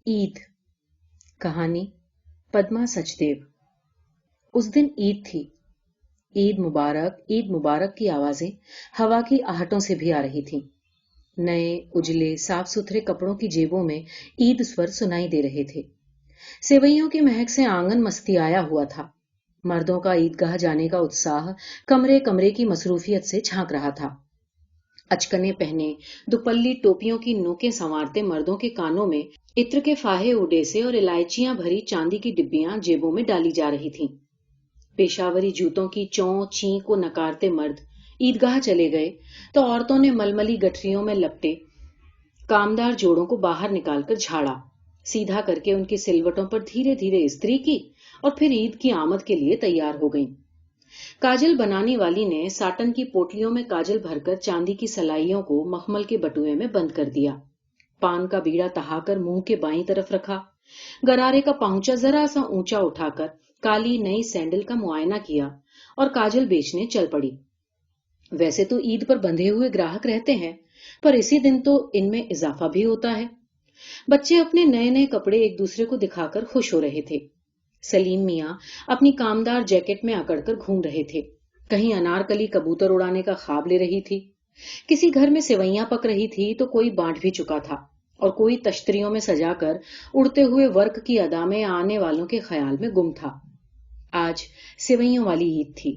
ईद। कहानी पद्मा सचदेव। उस दिन ईद थी। ईद मुबारक की आवाजें हवा की आहटों से भी आ रही थीं। नए उजले साफ सुथरे कपड़ों की जेबों में ईद स्वर सुनाई दे रहे थे। सेवइयों की महक से आंगन मस्ती आया हुआ था। मर्दों का ईदगाह जाने का उत्साह कमरे कमरे की मसरूफियत से झांक रहा था। अचकने पहने दुपल्ली टोपियों की नोकें संवारते मर्दों के कानों में इत्र के फाहे उड़े से और इलायचियां भरी चांदी की डिब्बियां जेबों में डाली जा रही थीं। पेशावरी जूतों की चौं चीं को नकारते मर्द ईदगाह चले गए तो औरतों ने मलमली गठरियों में लपटे कामदार जोड़ों को बाहर निकालकर झाड़ा, सीधा करके उनकी सिलवटों पर धीरे धीरे इस्त्री की और फिर ईद की आमद के लिए तैयार हो गईं। काजल बनाने वाली ने साटन की पोटलियों में काजल भरकर चांदी की सलाइयों को मखमल के बटुए में बंद कर दिया। पान का बीड़ा तहाकर मुंह के बाईं तरफ रखा। गरारे का पांचा जरा सा ऊंचा उठाकर काली नई सैंडल का मुआयना किया और काजल बेचने चल पड़ी। वैसे तो ईद पर बंधे हुए ग्राहक रहते हैं, पर इसी दिन तो इनमें इजाफा भी होता है। बच्चे अपने नए नए कपड़े एक दूसरे को दिखाकर खुश हो रहे थे। सलीम मियां अपनी कामदार जैकेट में अकड़कर घूम रहे थे। कहीं अनारकली कबूतर उड़ाने का ख्वाब ले रही थी। किसी घर में सेवइयां पक रही थी तो कोई बांट भी चुका था और कोई तश्तरियों में सजाकर उड़ते हुए वर्क की अदा में आने वालों के ख्याल में गुम था। आज सेवइयों वाली ईद थी।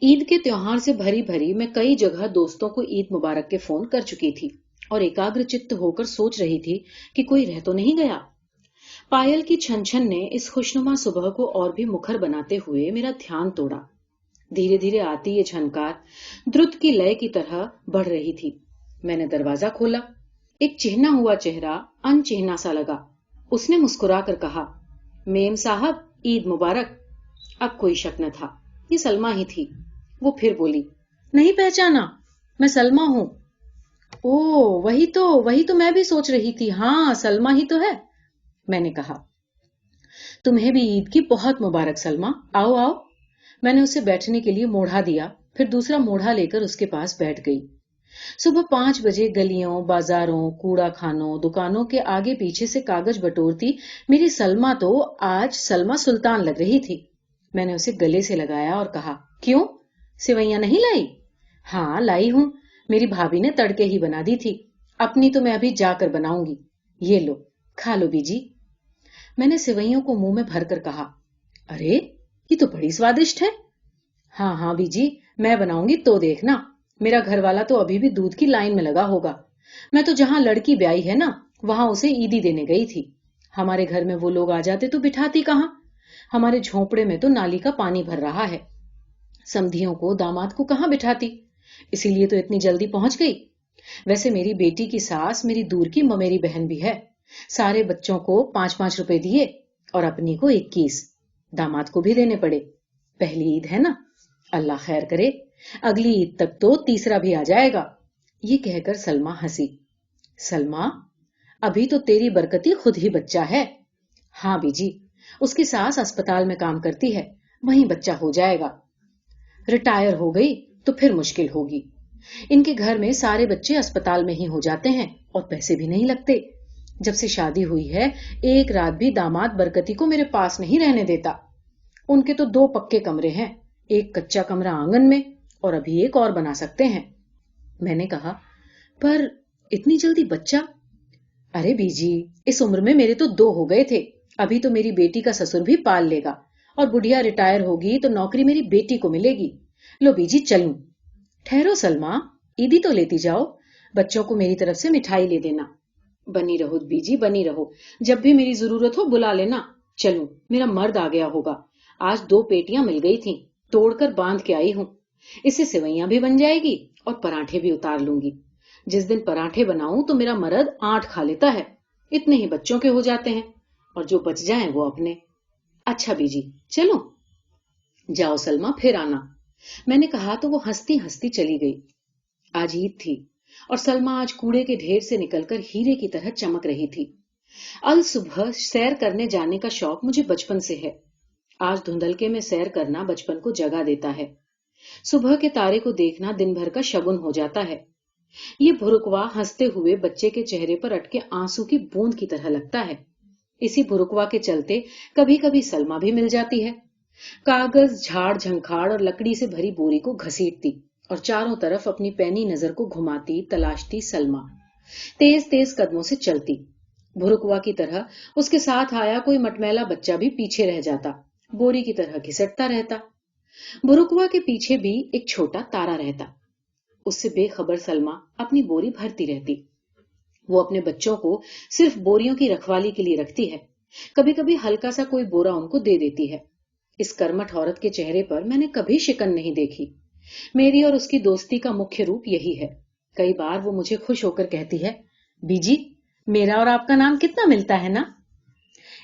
ईद के त्योहार से भरी भरी मैं कई जगह दोस्तों को ईद मुबारक के फोन कर चुकी थी और एकाग्र चित्त होकर सोच रही थी कि कोई रह तो नहीं गया। पायल की छन छन ने इस खुशनुमा सुबह को और भी मुखर बनाते हुए मेरा ध्यान तोड़ा। धीरे धीरे आती ये झनकार द्रुत की लय की तरह बढ़ रही थी। मैंने दरवाजा खोला। एक चिहना हुआ चेहरा अनचिहना सा लगा। उसने मुस्कुरा कर कहा, मेम साहब ईद मुबारक। अब कोई शक न था, ये सलमा ही थी। वो फिर बोली, नहीं पहचाना? मैं सलमा हूं। ओ वही तो मैं भी सोच रही थी। हाँ सलमा ही तो है। मैंने कहा, तुम्हें भी ईद की बहुत मुबारक सलमा। आओ आओ। मैंने उसे बैठने के लिए मोढ़ा दिया, फिर दूसरा मोढ़ा लेकर उसके पास बैठ गई। सुबह 5 बजे गलियों, बाजारों, कूड़ा खानों, दुकानों के आगे पीछे से कागज बटोरती मेरी सलमा तो आज सलमा सुल्तान लग रही थी। मैंने उसे गले से लगाया और कहा, क्यों सेवइयां नहीं लाई? हाँ लाई हूं, मेरी भाभी ने तड़के ही बना दी थी। अपनी तो मैं अभी जाकर बनाऊंगी। ये लो खा लो बीजी। मैंने सेवइयों को मुंह में भरकर कहा, अरे ये तो बड़ी स्वादिष्ट है। हाँ हाँ बीजी, मैं बनाऊंगी तो देखना। मेरा घर वाला तो अभी भी दूध की लाइन में लगा होगा। मैं तो जहां लड़की ब्याई है ना, वहां उसे ईदी देने गई थी। हमारे घर में वो लोग आ जाते तो बिठाती कहां। हमारे झोंपड़े में तो नाली का पानी भर रहा है। समधियों को दामाद को कहां बिठाती, इसीलिए तो इतनी जल्दी पहुंच गई। वैसे मेरी बेटी की सास मेरी दूर की ममेरी बहन भी है। सारे बच्चों को 5-5 रुपए दिए और अपनी को 21। दामाद को भी देने पड़े। पहली ईद है ना, अल्लाह खैर करे, अगली ईद तक तो तीसरा भी आ जाएगा। ये कहकर सलमा हंसी। सलमा अभी तो तेरी बरकती खुद ही बच्चा है। हाँ बीजी, उसकी सास अस्पताल में काम करती है, वहीं बच्चा हो जाएगा। रिटायर हो गई तो फिर मुश्किल होगी। इनके घर में सारे बच्चे अस्पताल में ही हो जाते हैं और पैसे भी नहीं लगते। जब से शादी हुई है, एक रात भी दामाद बरकती को मेरे पास नहीं रहने देता। उनके तो 2 पक्के कमरे हैं, एक कच्चा कमरा आंगन में और अभी एक और बना सकते हैं। मैंने कहा, पर इतनी जल्दी बच्चा? अरे बीजी, इस उम्र में मेरे तो 2 हो गए थे। अभी तो मेरी बेटी का ससुर भी पाल लेगा और बुढ़िया रिटायर होगी तो नौकरी मेरी बेटी को मिलेगी। लो बीजी चलूं। ठहरो सलमा, ईदी तो लेती जाओ। बच्चों को मेरी तरफ से मिठाई ले देना। बनी रहो बीजी, बनी रहो। जब भी मेरी जरूरत हो बुला लेना। चलूं, मेरा मर्द आ गया होगा। आज 2 पेटियां मिल गई थीं, तोड़कर बांध के आई हूं। इससे सेवइयां भी बन जाएगी और पराठे भी उतार लूंगी। जिस दिन पराठे बनाऊं तो मेरा मर्द 8 खा लेता है। इतने ही बच्चों के हो जाते हैं और जो बच जाएं वो अपने। अच्छा बीजी चलो। जाओ सलमा, फिर आना। मैंने कहा तो वो हंसती हंसती चली गई। आज ईद थी और सलमा आज कूड़े के ढेर से निकलकर हीरे की तरह चमक रही थी। अल सुबह सैर करने जाने का शौक मुझे बचपन से है। आज धुंधलके में सैर करना बचपन को जगा देता है। सुबह के तारे को देखना दिन भर का शगुन हो जाता है। ये भुरुकवा हंसते हुए बच्चे के चेहरे पर अटके आंसू की बूंद की तरह लगता है। इसी भुरुकवा के चलते कभी कभी सलमा भी मिल जाती है। कागज, झाड़ झंखाड़ और लकड़ी से भरी बोरी को घसीटती और चारों तरफ अपनी पैनी नजर को घुमाती तलाशती सलमा तेज तेज कदमों से चलती। भुरुकवा की तरह उसके साथ आया कोई मटमैला बच्चा भी पीछे रह जाता, बोरी की तरह घिसटता रहता। भुरुकवा के पीछे भी एक छोटा तारा रहता। उससे बेखबर सलमा अपनी बोरी भरती रहती। वो अपने बच्चों को सिर्फ बोरियों की रखवाली के लिए रखती है, कभी कभी हल्का सा कोई बोरा उनको दे देती है। इस कर्मठ औरत के चेहरे पर मैंने कभी शिकन नहीं देखी। मेरी और उसकी दोस्ती का मुख्य रूप यही है। कई बार वो मुझे खुश होकर कहती है, बीजी, मेरा और आपका नाम कितना मिलता है ना।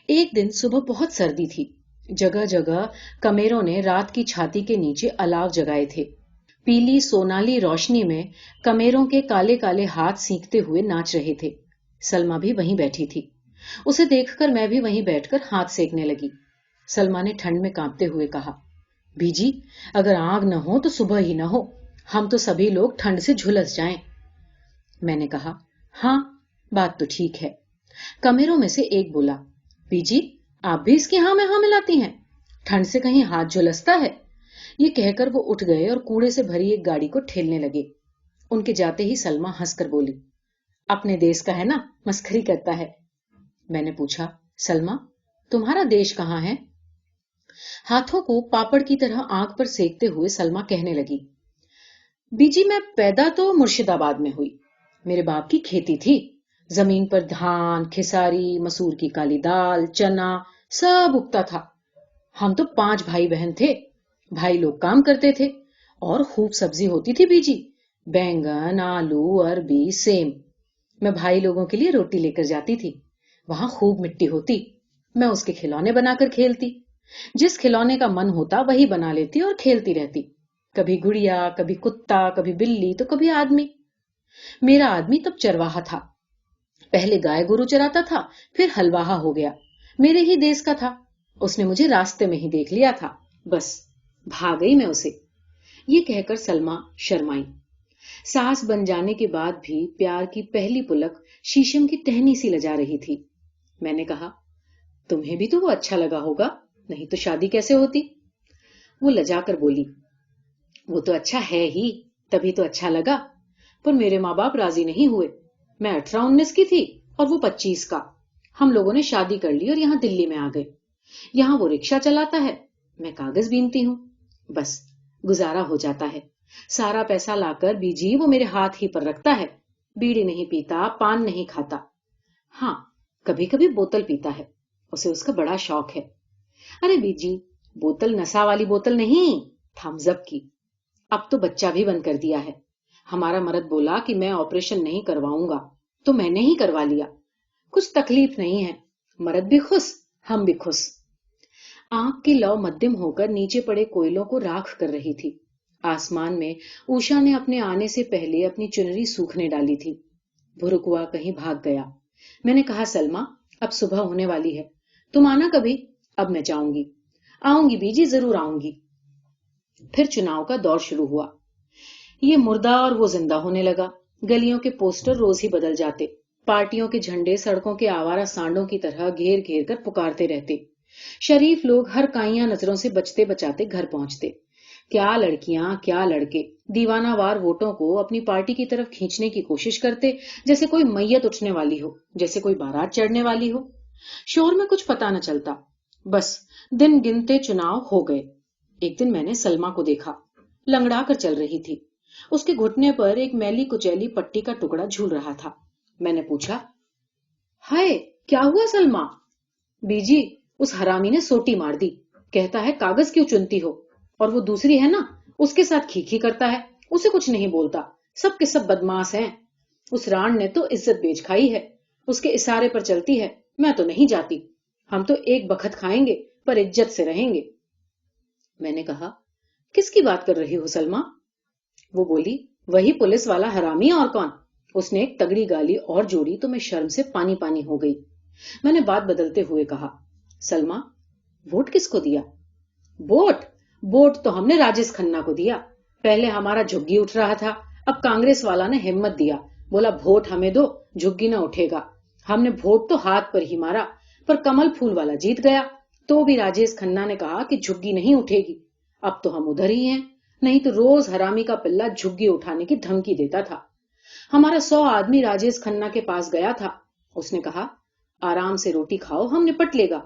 एक दिन सुबह बहुत सर्दी थी। जगह जगह कमेरों ने रात की छाती के नीचे अलाव जगाए थे। पीली सोनाली रोशनी में कमेरों के काले काले हाथ सींकते हुए नाच रहे थे। सलमा भी वहीं बैठी थी। उसे देखकर मैं भी वहीं बैठकर हाथ सेकने लगी। सलमा ने ठंड में कांपते हुए कहा, बीजी, अगर आग न हो तो सुबह ही न हो, हम तो सभी लोग ठंड से झुलस जाएं। मैंने कहा, हाँ, बात तो ठीक है। कमेरों में से एक बोला, बीजी, आप भी इसकी हाँ में हाँ मिलाती हैं? ठंड से कहीं हाथ झुलसता है? ये कहकर वो उठ गए और कूड़े से भरी एक गाड़ी को ठेलने लगे। उनके जाते ही सलमा हंसकर बोली, अपने देश का है ना, मस्खरी करता है। मैंने पूछा, सलमा, तुम्हारा देश कहाँ है? हाथों को पापड़ की तरह आंख पर सेकते हुए सलमा कहने लगी, बीजी, मैं पैदा तो मुर्शिदाबाद में हुई। मेरे बाप की खेती थी। जमीन पर धान, खिसारी, मसूर की काली दाल, चना सब उगता था। हम तो 5 भाई बहन थे। भाई लोग काम करते थे और खूब सब्जी होती थी बीजी, बैंगन, आलू, अरबी, सेम। मैं भाई लोगों के लिए रोटी लेकर जाती थी। वहां खूब मिट्टी होती। मैं उसके खिलौने बनाकर खेलती। जिस खिलौने का मन होता वही बना लेती और खेलती रहती। कभी गुड़िया, कभी कुत्ता, कभी बिल्ली तो कभी आदमी। मेरा आदमी तब चरवाहा था। पहले गाय गोरू चराता था, फिर हलवाहा हो गया। मेरे ही देश का था। उसने मुझे रास्ते में ही देख लिया था। बस भाग गई मैं उसे। ये कहकर सलमा शर्माई। सास बन जाने के बाद भी प्यार की पहली पुलक शीशम की टहनी सी लजा रही थी। मैंने कहा, तुम्हें भी तो वो अच्छा लगा होगा, नहीं तो शादी कैसे होती? वो लजाकर बोली, वो तो अच्छा है ही, तभी तो अच्छा लगा। पर मेरे माँ बाप राजी नहीं हुए। मैं 18-19 की थी और वो 25 का। हम लोगों ने शादी कर ली और यहाँ दिल्ली में आ गए। यहाँ वो रिक्शा चलाता है, मैं कागज बीनती हूँ। बस गुजारा हो जाता है। सारा पैसा लाकर बीजी वो मेरे हाथ ही पर रखता है। बीड़ी नहीं पीता, पान नहीं खाता। हाँ, कभी कभी बोतल पीता है। उसे उसका बड़ा शौक है। अरे बीजी, बोतल नशा वाली बोतल नहीं, थम्स अप की। अब तो बच्चा भी बंद कर दिया है। हमारा मर्द बोला कि मैं ऑपरेशन नहीं करवाऊंगा, तो मैंने ही करवा लिया। कुछ तकलीफ नहीं है। मर्द भी खुश, हम भी खुश। आंख की लौ मध्यम होकर नीचे पड़े कोयलों को राख कर रही थी। आसमान में उषा ने अपने आने से पहले अपनी चुनरी सूखने डाली थी। भुरुकुआ कहीं भाग गया। मैंने कहा, सलमा, अब सुबह होने वाली है, तुम आना कभी। अब मैं जाऊंगी। आऊंगी बीजी, जरूर आऊंगी। फिर चुनाव का दौर शुरू हुआ। ये मुर्दा और वो जिंदा होने लगा। गलियों के पोस्टर रोज ही बदल जाते। पार्टियों के झंडे सड़कों के आवारा सांडों की तरह घेर घेर कर पुकारते रहते। शरीफ लोग हर काइयां नजरों से बचते बचाते घर पहुंचते। क्या लड़कियां, क्या लड़के दीवानावार वोटों को अपनी पार्टी की तरफ खींचने की कोशिश करते, जैसे कोई मैयत उठने वाली हो, जैसे कोई बारात चढ़ने वाली हो। शोर में कुछ पता न चलता। बस दिन गिनते चुनाव हो गए। एक दिन मैंने सलमा को देखा। लंगड़ा कर चल रही थी। उसके घुटने पर एक मैली कुचैली पट्टी का टुकड़ा झूल रहा था। मैंने पूछा, हाय, क्या हुआ सलमा? बीजी, उस हरामी ने सोटी मार दी। कहता है कागज क्यों चुनती हो, और वो दूसरी है ना, उसके साथ खीखी करता है। उसे कुछ नहीं बोलता। सब के सब बदमाश हैं। उस राण ने तो इज्जत बेच खाई है। उसके इशारे पर चलती है। मैं तो नहीं जाती। हम तो एक बखत खाएंगे पर इज्जत से रहेंगे। मैंने कहा, किसकी बात कर रही हो सलमा? वो बोली, वही पुलिस वाला हरामी, और कौन। उसने एक तगड़ी गाली और जोड़ी तो मैं शर्म से पानी पानी हो गई। मैंने बात बदलते हुए कहा, सलमा, वोट किसको दिया? वोट तो हमने राजेश खन्ना को दिया। पहले हमारा झुग्गी उठ रहा था, अब कांग्रेस वाला ने हिम्मत दिया, बोला वोट हमें दो, झुग्गी ना उठेगा। हमने वोट तो हाथ पर ही मारा, पर कमल फूल वाला जीत गया। तो भी राजेश खन्ना ने कहा कि झुग्गी नहीं उठेगी। अब तो हम उधर ही हैं, नहीं तो रोज हरामी का पिल्ला झुग्गी उठाने की धमकी देता था। हमारा 100 आदमी राजेश खन्ना के पास गया था। उसने कहा, आराम से रोटी खाओ, हम निपट लेगा।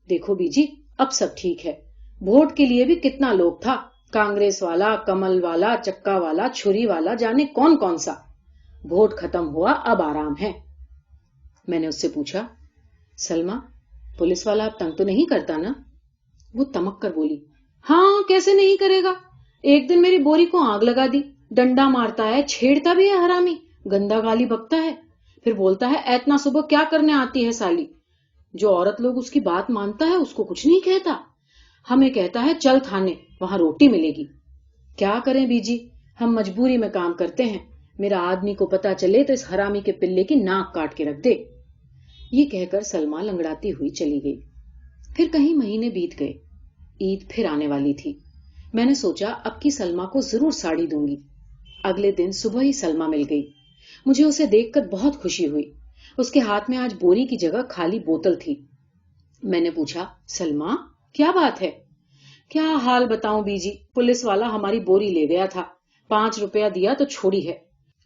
देखो बीजी, अब सब ठीक है। वोट के लिए भी कितना लोग था, कांग्रेस वाला, कमल वाला, चक्का वाला, छुरी वाला, जाने कौन कौन सा। वोट खत्म हुआ, अब आराम है। मैंने उससे पूछा, सलमा, पुलिस वाला अब तंग तो नहीं करता ना? वो तमक कर बोली, हाँ कैसे नहीं करेगा। एक दिन मेरी बोरी को आग लगा दी, डंडा मारता है, छेड़ता भी है हरामी, गंदा गाली बकता है, फिर बोलता है इतना सुबह क्या करने आती है साली। जो औरत लोग उसकी बात मानता है उसको कुछ नहीं कहता, हमें कहता है चल थाने, वहां रोटी मिलेगी। क्या करें बीजी, हम मजबूरी में काम करते हैं। मेरा आदमी को पता चले तो इस हरामी के पिल्ले की नाक काट के रख दे। ये कहकर सलमा लंगड़ाती हुई चली गई। फिर कहीं महीने बीत गए। ईद फिर आने वाली थी। मैंने सोचा अब की सलमा को जरूर साड़ी दूंगी। अगले दिन सुबह ही सलमा मिल गई। मुझे उसे देखकर बहुत खुशी हुई। उसके हाथ में आज बोरी की जगह खाली बोतल थी। मैंने पूछा, सलमा क्या बात है? क्या हाल बताऊं बीजी, पुलिस वाला हमारी बोरी ले गया था। 5 रुपया दिया तो छोड़ी है।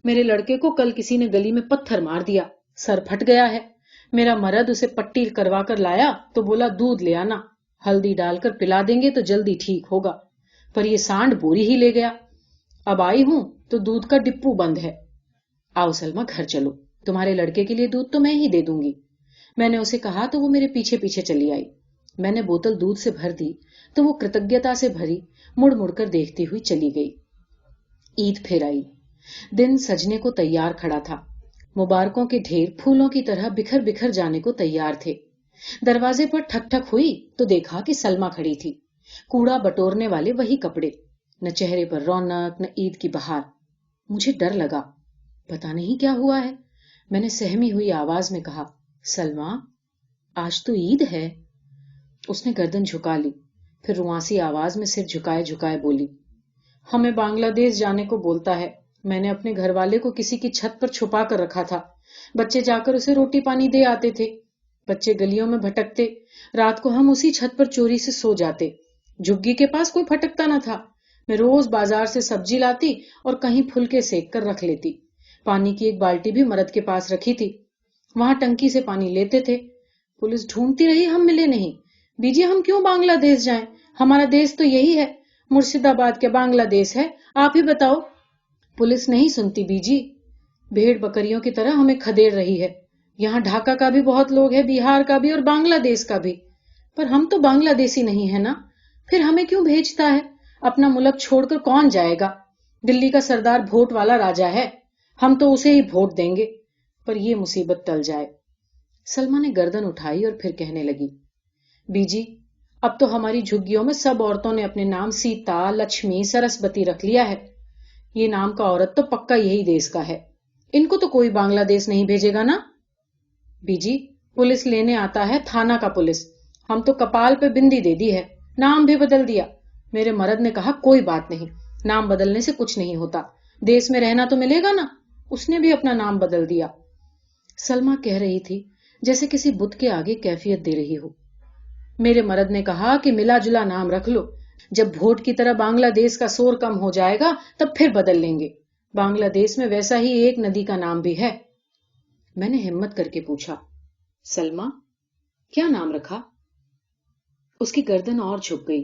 मेरे लड़के को कल किसी ने गली में पत्थर मार दिया, सर फट गया है। मेरा मर्द उसे पट्टी करवा कर लाया तो बोला दूध ले आना, हल्दी डालकर पिला देंगे तो जल्दी ठीक होगा। पर ये सांड बोरी ही ले गया। अब आई हूं तो दूध का डिप्पू बंद है। आओ सलमा घर चलो, तुम्हारे लड़के के लिए दूध तो मैं ही दे दूंगी। मैंने उसे कहा तो वो मेरे पीछे पीछे चली आई। मैंने बोतल दूध से भर दी तो वो कृतज्ञता से भरी मुड़ मुड़कर देखती हुई चली गई। ईद फिर आई। दिन सजने को तैयार खड़ा था। मुबारकों के ढेर फूलों की तरह बिखर बिखर जाने को तैयार थे। दरवाजे पर ठक ठक हुई तो देखा कि सलमा खड़ी थी। कूड़ा बटोरने वाले वही कपड़े, न चेहरे पर रौनक न ईद की बहार। मुझे डर लगा, पता नहीं क्या हुआ है। मैंने सहमी हुई आवाज में कहा, सलमा आज तो ईद है। उसने गर्दन झुका ली, फिर रुआसी आवाज में सिर झुकाए झुकाए बोली, हमें बांग्लादेश जाने को बोलता है। मैंने अपने घर वाले को किसी की छत पर छुपा कर रखा था। बच्चे जाकर उसे रोटी पानी दे आते थे। बच्चे गलियों में भटकते, रात को हम उसी छत पर चोरी से सो जाते। झुग्गी के पास कोई फटकता न था। मैं रोज बाजार से सब्जी लाती और कहीं फुलके सेक कर रख लेती। पानी की एक बाल्टी भी मर्द के पास रखी थी, वहां टंकी से पानी लेते थे। पुलिस ढूंढती रही, हम मिले नहीं। बीजी हम क्यों बांग्लादेश जाएं? हमारा देश तो यही है। मुर्शिदाबाद के बांग्लादेश है, आप ही बताओ। पुलिस नहीं सुनती बीजी, भेड़ बकरियों की तरह हमें खदेड़ रही है। यहाँ ढाका का भी बहुत लोग है, बिहार का भी और बांग्लादेश का भी। पर हम तो बांग्लादेशी नहीं है ना, फिर हमें क्यों भेजता है? अपना मुल्क छोड़कर कौन जाएगा? दिल्ली का सरदार वोट वाला राजा है, हम तो उसे ही वोट देंगे। पर ये मुसीबत टल जाए। सलमा ने गर्दन उठाई और फिर कहने लगी, बीजी अब तो हमारी झुग्गियों में सब औरतों ने अपने नाम सीता, लक्ष्मी, सरस्वती रख लिया है। ये नाम का औरत तो पक्का यही देश का है। इनको तो कोई बांग्लादेश नहीं भेजेगा ना? बीजी पुलिस लेने आता है, थाना का पुलिस। हम तो कपाल पे बिंदी दे दी है, नाम भी बदल दिया। मेरे मर्द ने कहा कोई बात नहीं, नाम बदलने से कुछ नहीं होता, देश में रहना तो मिलेगा ना। उसने भी अपना नाम बदल दिया। सलमा कह रही थी जैसे किसी बुत के आगे कैफियत दे रही हो। मेरे मर्द ने कहा कि मिला जुला नाम रख लो, जब वोट की तरह बांग्लादेश का शोर कम हो जाएगा तब फिर बदल लेंगे। बांग्लादेश में वैसा ही एक नदी का नाम भी है। मैंने हिम्मत करके पूछा, सलमा क्या नाम रखा? उसकी गर्दन और झुक गई।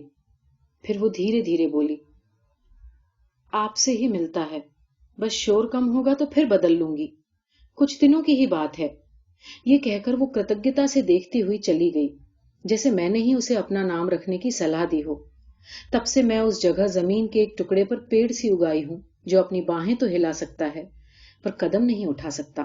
फिर वो धीरे धीरे बोली, आपसे ही मिलता है, बस शोर कम होगा तो फिर बदल लूंगी, कुछ दिनों की ही बात है। ये कहकर वो कृतज्ञता से देखती हुई चली गई, जैसे मैंने ही उसे अपना नाम रखने की सलाह दी हो। तब से मैं उस जगह जमीन के एक टुकड़े पर पेड़ सी उगाई हूं, जो अपनी बाहें तो हिला सकता है पर कदम नहीं उठा सकता।